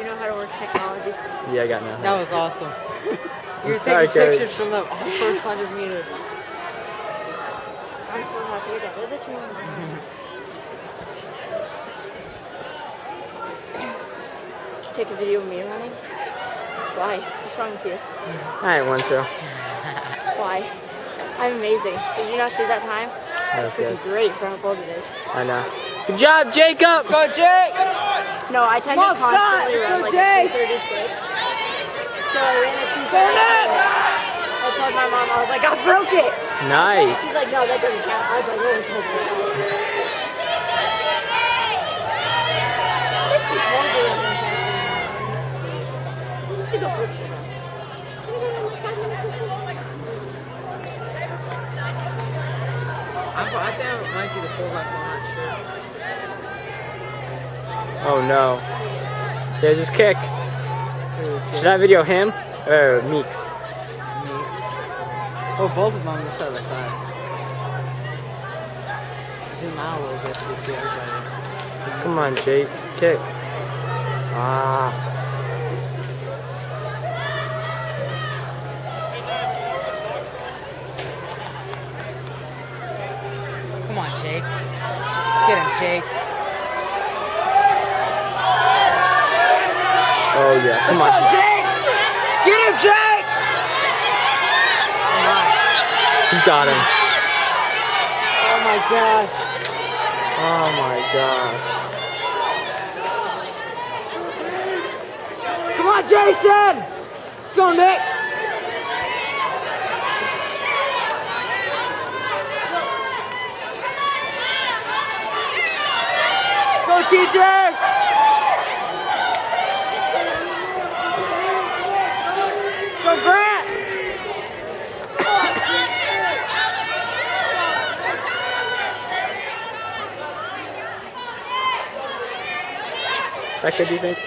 know how to work technology. Yeah, I got nothing. That was awesome. You're sorry, taking pictures Coach. from the first 100 meters. I'm so happy I got rid of the team. Did you take a video of me running? Why? What's wrong with you? I didn't want to. Why? I'm amazing. Did you not see that time? That's Freaking good. great for how cold it is. I know. Good job, Jacob! Let's go, Jake! No, I tend to constantly run like a 2:36. So I ran a 2:36. I told my mom, I was like, I broke it! Nice. She's like, no, that doesn't count. I was like, oh, it's okay. To go for sure. I think it might be the 4x4, I'm not sure. Oh no. There's his kick. Should I video him or Meeks? Meeks. Oh, both of them on the side by side. Zoom out a little bit to see everybody. Come on, Jake. Kick. Ah. Come on, Jake. Get him, Jake. Oh yeah. Come on. Let's go, Jake! Get him, Jake! Come on. You got him. Oh my gosh. Oh my gosh. Come on, Jason! Let's go, Nick! Go, TJ! Go, Grant! Becca, do you think?